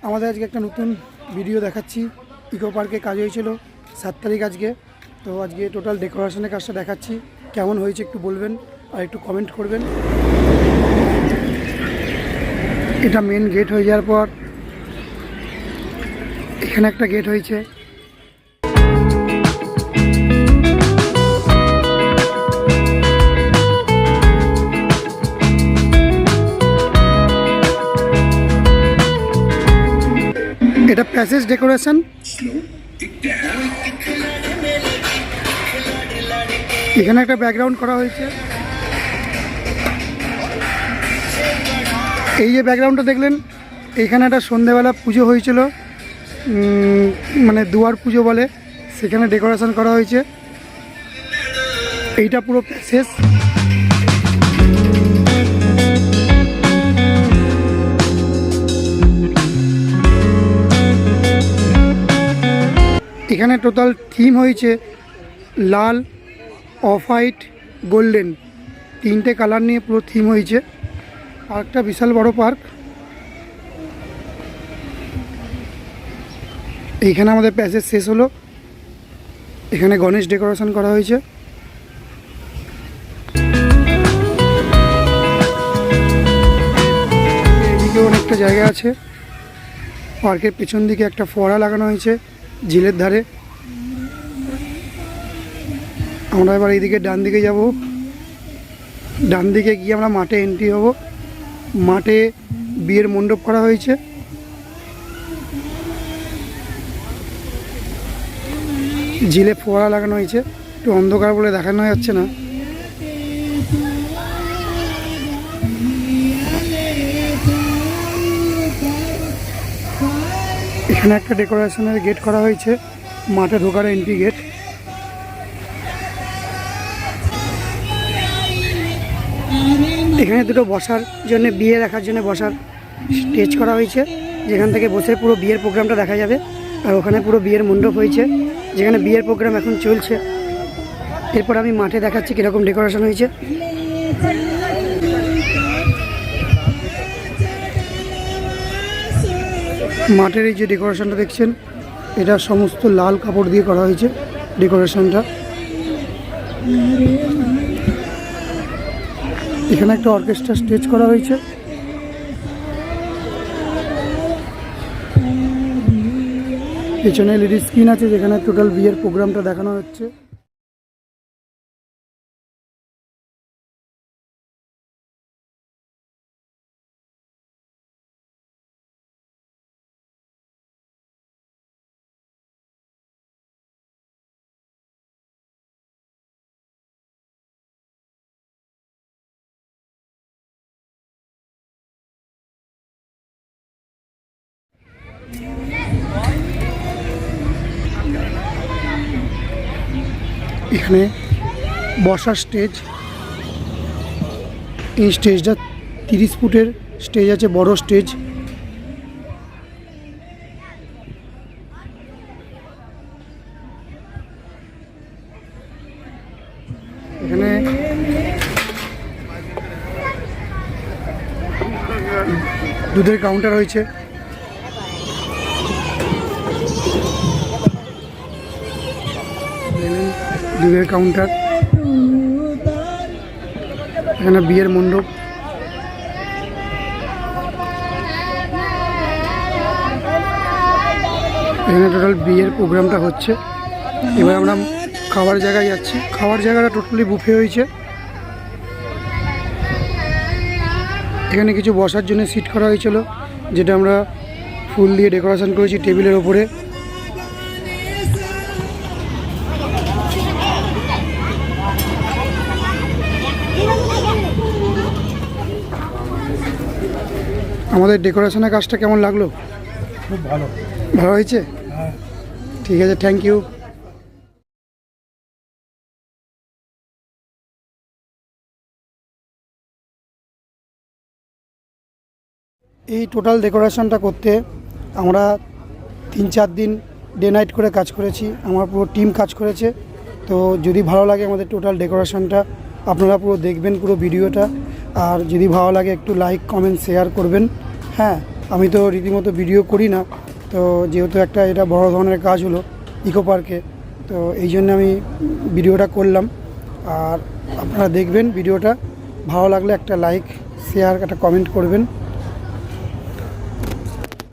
আমাদের আজকে একটা নতুন ভিডিও দেখাচ্ছি। ইকো পার্কে কাজ হয়েছিল 7 তারিখ আজকে। তো আজকে টোটাল ডেকোরেশনের কাজটা দেখাচ্ছি, কেমন হয়েছে একটু বলবেন আর একটু কমেন্ট করবেন। এটা মেন গেট হয়ে যাওয়ার পর এখানে একটা গেট হয়েছে। এটা প্যাসেজ ডেকোরেশন। এখানে একটা ব্যাকগ্রাউন্ড করা হয়েছে। এই যে ব্যাকগ্রাউন্ডটা দেখলেন, এইখানে একটা সন্ধেবেলা পুজো হয়েছিল, মানে দুয়ার পুজো বলে, সেখানে ডেকোরেশন করা হয়েছে। এইটা পুরো প্যাসেজ। এখানে টোটাল থিম হয়েছে লাল, অফ হোয়াইট, গোল্ডেন, 3টে কালার নিয়ে পুরো থিম হয়েছে। পার্কটা বিশাল বড় পার্ক। এইখানে আমাদের প্যাসেজ শেষ হলো। এখানে গণেশ ডেকোরেশন করা হয়েছে। এদিকে অনেকটা জায়গা আছে। পার্কের পেছন দিকে একটা ফোয়ারা লাগানো হয়েছে ঝিলের ধারে। আমরা এবার এইদিকে ডান দিকে যাব। ডান দিকে গিয়ে আমরা মাঠে এন্ট্রি হব। মাঠে বিয়ের মণ্ডপ করা হয়েছে। ঝিলে ফোয়ারা লাগানো হয়েছে। একটু অন্ধকার বলে দেখানো যাচ্ছে না। এখানে একটা ডেকোরেশনের গেট করা হয়েছে, মাঠে ঢোকার এন্ট্রি গেট। এখানে দুটো বসার জন্য, বিয়ে দেখার জন্য বসার স্টেজ করা হয়েছে, যেখান থেকে বসে পুরো বিয়ের প্রোগ্রামটা দেখা যাবে। আর ওখানে পুরো বিয়ের মণ্ডপ হয়েছে, যেখানে বিয়ের প্রোগ্রাম এখন চলছে। এরপর আমি মাঠে দেখাচ্ছি কীরকম ডেকোরেশন হয়েছে। মাঠের এই যে ডেকোরেশনটা দেখছেন, এটা সমস্ত লাল কাপড় দিয়ে করা হয়েছে ডেকোরেশনটা। এখানে একটা অর্কেস্ট্রা স্টেজ করা হয়েছে। পেছনে এলইডি স্ক্রিন আছে, যেখানে টোটাল বিয়ের প্রোগ্রামটা দেখানো হচ্ছে। এখানে বসার স্টেজ। এই স্টেজটা 30 ফুটের স্টেজ আছে, বড় স্টেজ। এখানে দুধের কাউন্টার হয়েছে। দুধের কাউন্টার। এখানে বিয়ের মণ্ডপ। এখানে টোটাল বিয়ের প্রোগ্রামটা হচ্ছে। এবার আমরা খাবার জায়গায় যাচ্ছি। খাবার জায়গাটা টোটালি বুফে হয়েছে। এখানে কিছু বসার জন্য সিট করা হয়েছিল, যেটা আমরা ফুল দিয়ে ডেকোরেশন করেছি টেবিলের ওপরে। আমাদের ডেকোরেশনের কাজটা কেমন লাগলো? খুব ভালো। ভালো হয়েছে? ঠিক আছে, থ্যাংক ইউ। এই টোটাল ডেকোরেশনটা করতে আমরা 3-4 দিন ডে নাইট করে কাজ করেছি। আমার পুরো টিম কাজ করেছে। তো যদি ভালো লাগে আমাদের টোটাল ডেকোরেশনটা, আপনারা পুরো দেখবেন পুরো ভিডিওটা। আর যদি ভালো লাগে একটু লাইক, কমেন্ট, শেয়ার করবেন। হ্যাঁ, আমি তো রীতিমতো ভিডিও করি না, তো যেহেতু একটা এটা বড় ধরনের কাজ হলো ইকো পার্কে, তো এই জন্য আমি ভিডিওটা করলাম। আর আপনারা দেখবেন ভিডিওটা, ভালো লাগলে একটা লাইক, শেয়ার, একটা কমেন্ট করবেন।